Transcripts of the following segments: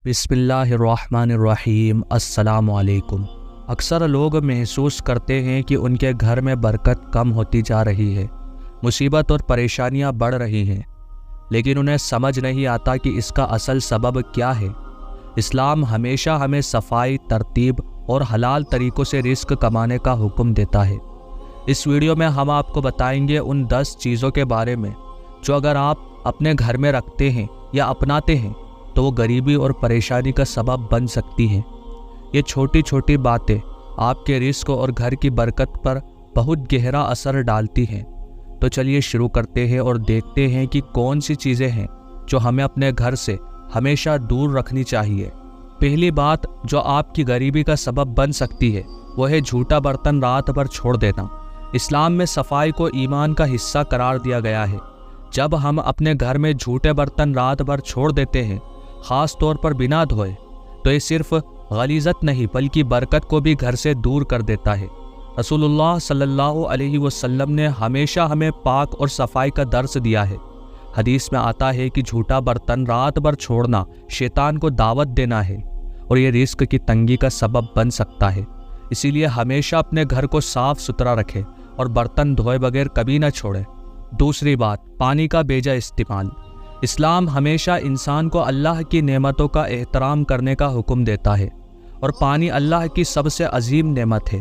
बिस्मिल्लाहिर्रहमानिर्रहीम। अस्सलामु अलैकुम। अक्सर लोग महसूस करते हैं कि उनके घर में बरकत कम होती जा रही है, मुसीबत और परेशानियां बढ़ रही हैं, लेकिन उन्हें समझ नहीं आता कि इसका असल सबब क्या है। इस्लाम हमेशा हमें सफाई, तरतीब और हलाल तरीक़ों से रिस्क कमाने का हुक्म देता है। इस वीडियो में हम आपको बताएंगे उन 10 चीज़ों के बारे में जो अगर आप अपने घर में रखते हैं या अपनाते हैं तो वो गरीबी और परेशानी का सबब बन सकती हैं। ये छोटी छोटी बातें आपके रिस्क और घर की बरकत पर बहुत गहरा असर डालती हैं। तो चलिए शुरू करते हैं और देखते हैं कि कौन सी चीज़ें हैं जो हमें अपने घर से हमेशा दूर रखनी चाहिए। पहली बात जो आपकी गरीबी का सबब बन सकती है वो है झूठा बर्तन रात भर छोड़ देना। इस्लाम में सफाई को ईमान का हिस्सा करार दिया गया है। जब हम अपने घर में झूठे बर्तन रात भर छोड़ देते हैं, ख़ास तौर पर बिना धोए, तो ये सिर्फ गलीज़त नहीं बल्कि बरकत को भी घर से दूर कर देता है। रसूलुल्लाह सल्लल्लाहु अलैहि वसल्लम ने हमेशा हमें पाक और सफाई का दर्स दिया है। हदीस में आता है कि झूठा बर्तन रात भर छोड़ना शैतान को दावत देना है और ये रिस्क की तंगी का सबब बन सकता है। इसीलिए हमेशा अपने घर को साफ सुथरा रखें और बर्तन धोए बगैर कभी ना छोड़ें। दूसरी बात, पानी का बेजा इस्तेमाल। इस्लाम हमेशा इंसान को अल्लाह की नेमतों का एहतराम करने का हुक्म देता है और पानी अल्लाह की सबसे अजीम नेमत है।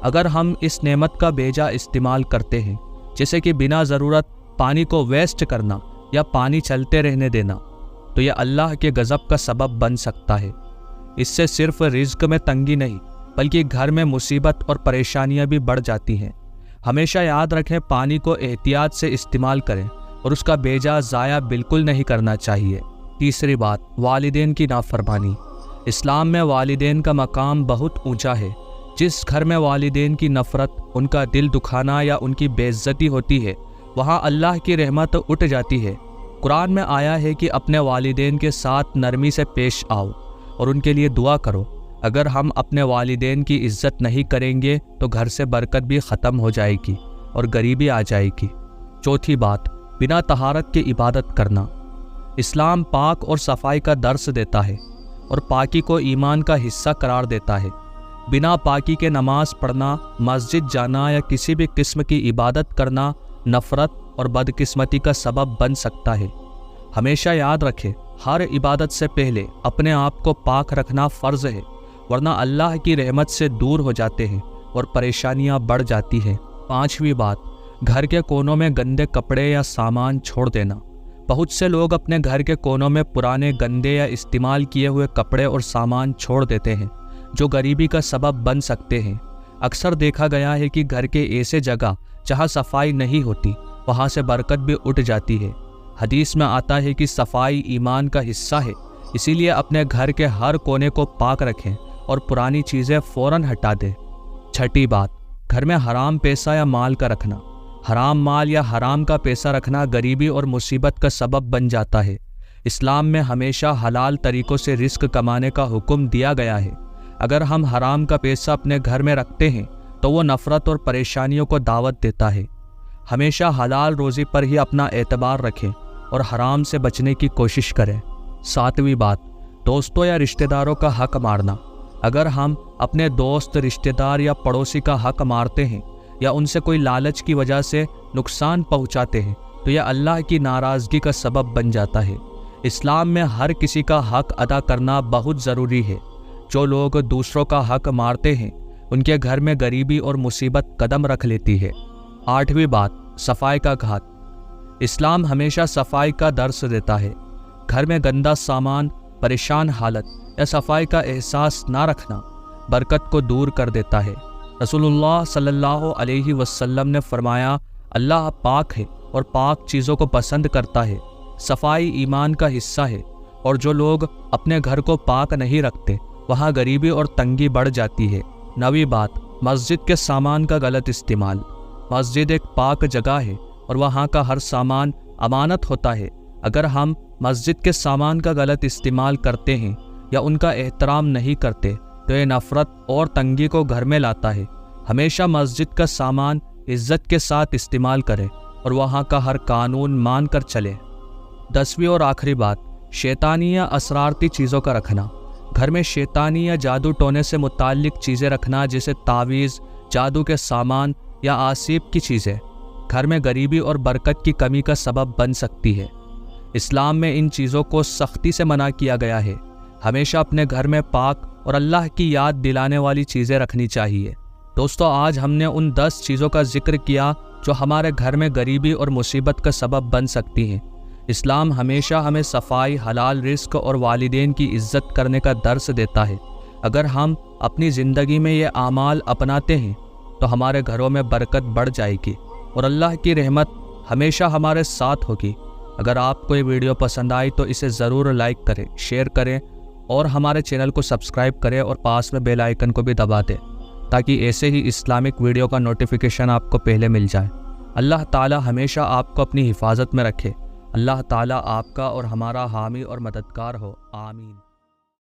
अगर हम इस नेमत का बेजा इस्तेमाल करते हैं, जैसे कि बिना ज़रूरत पानी को वेस्ट करना या पानी चलते रहने देना, तो यह अल्लाह के गज़ब का सबब बन सकता है। इससे सिर्फ रिज़्क में तंगी नहीं बल्कि घर में मुसीबत और परेशानियां भी बढ़ जाती हैं। हमेशा याद रखें, पानी को एहतियात से इस्तेमाल करें और उसका बेजा ज़ाया बिल्कुल नहीं करना चाहिए। तीसरी बात, वालिदैन की नाफरमानी। इस्लाम में वालिदैन का मकाम बहुत ऊंचा है। जिस घर में वालिदैन की नफ़रत, उनका दिल दुखाना या उनकी बेइज्जती होती है, वहाँ अल्लाह की रहमत उठ जाती है। कुरान में आया है कि अपने वालिदैन के साथ नरमी से पेश आओ और उनके लिए दुआ करो। अगर हम अपने वालिदैन की इज्जत नहीं करेंगे तो घर से बरकत भी ख़त्म हो जाएगी और गरीबी आ जाएगी। चौथी बात, बिना तहारत के इबादत करना। इस्लाम पाक और सफाई का दर्स देता है और पाकी को ईमान का हिस्सा करार देता है। बिना पाकी के नमाज पढ़ना, मस्जिद जाना या किसी भी किस्म की इबादत करना नफ़रत और बदकिस्मती का सबब बन सकता है। हमेशा याद रखें, हर इबादत से पहले अपने आप को पाक रखना फ़र्ज़ है, वरना अल्लाह की रहमत से दूर हो जाते हैं और परेशानियां बढ़ जाती हैं। पांचवी बात, घर के कोनों में गंदे कपड़े या सामान छोड़ देना। बहुत से लोग अपने घर के कोनों में पुराने, गंदे या इस्तेमाल किए हुए कपड़े और सामान छोड़ देते हैं जो गरीबी का सबब बन सकते हैं। अक्सर देखा गया है कि घर के ऐसे जगह जहां सफाई नहीं होती, वहां से बरकत भी उठ जाती है। हदीस में आता है कि सफाई ईमान का हिस्सा है, इसीलिए अपने घर के हर कोने को पाक रखें और पुरानी चीज़ें फ़ौरन हटा दें। छठी बात, घर में हराम पैसा या माल का रखना। हराम माल या हराम का पैसा रखना गरीबी और मुसीबत का सबब बन जाता है। इस्लाम में हमेशा हलाल तरीक़ों से रिस्क कमाने का हुक्म दिया गया है। अगर हम हराम का पैसा अपने घर में रखते हैं तो वो नफ़रत और परेशानियों को दावत देता है। हमेशा हलाल रोज़ी पर ही अपना एतबार रखें और हराम से बचने की कोशिश करें। सातवीं बात, दोस्तों या रिश्तेदारों का हक मारना। अगर हम अपने दोस्त, रिश्तेदार या पड़ोसी का हक मारते हैं या उनसे कोई लालच की वजह से नुकसान पहुंचाते हैं तो यह अल्लाह की नाराज़गी का सबब बन जाता है। इस्लाम में हर किसी का हक अदा करना बहुत ज़रूरी है। जो लोग दूसरों का हक मारते हैं उनके घर में गरीबी और मुसीबत कदम रख लेती है। आठवीं बात, सफाई का घात। इस्लाम हमेशा सफाई का दर्स देता है। घर में गंदा सामान, परेशान हालत या सफाई का एहसास ना रखना बरकत को दूर कर देता है। रसूलुल्लाह सल्लल्लाहु अलैहि वसल्लम ने फरमाया, अल्लाह पाक है और पाक चीज़ों को पसंद करता है। सफाई ईमान का हिस्सा है और जो लोग अपने घर को पाक नहीं रखते वहाँ गरीबी और तंगी बढ़ जाती है। नवीं बात, मस्जिद के सामान का गलत इस्तेमाल। मस्जिद एक पाक जगह है और वहाँ का हर सामान अमानत होता है। अगर हम मस्जिद के सामान का गलत इस्तेमाल करते हैं या उनका एहतराम नहीं करते तो ये नफ़रत और तंगी को घर में लाता है। हमेशा मस्जिद का सामान इज्जत के साथ इस्तेमाल करें और वहाँ का हर कानून मान कर चलें। 10वीं और आखिरी बात, شیطانی یا اسرارتی چیزوں کا رکھنا۔ گھر میں شیطانی یا جادو ٹونے سے متعلق چیزیں رکھنا جیسے تعویذ، جادو کے سامان یا آسیب کی چیزیں گھر میں غریبی اور برکت کی کمی کا سبب بن سکتی ہے۔ اسلام میں ان چیزوں کو سختی سے منع کیا گیا ہے۔ ہمیشہ اپنے گھر میں پاک اور اللہ کی یاد دلانے والی چیزیں رکھنی چاہیے۔ دوستو، آج ہم نے ان 10 چیزوں کا ذکر کیا جو ہمارے گھر میں غریبی اور مصیبت کا سبب بن سکتی ہیں۔ اسلام ہمیشہ ہمیں صفائی، حلال رزق اور والدین کی عزت کرنے کا درس دیتا ہے۔ اگر ہم اپنی زندگی میں یہ اعمال اپناتے ہیں تو ہمارے گھروں میں برکت بڑھ جائے گی اور اللہ کی رحمت ہمیشہ ہمارے ساتھ ہوگی۔ اگر آپ کو یہ ویڈیو پسند آئی تو اسے ضرور لائک کریں، شیئر کریں اور ہمارے چینل کو سبسکرائب کریں اور پاس میں بیل آئیکن کو بھی دبا دیں تاکہ ایسے ہی اسلامک ویڈیو کا نوٹیفیکیشن آپ کو پہلے مل جائے۔ اللہ تعالی ہمیشہ آپ کو اپنی حفاظت میں رکھے۔ اللہ تعالی آپ کا اور ہمارا حامی اور مددگار ہو، آمین۔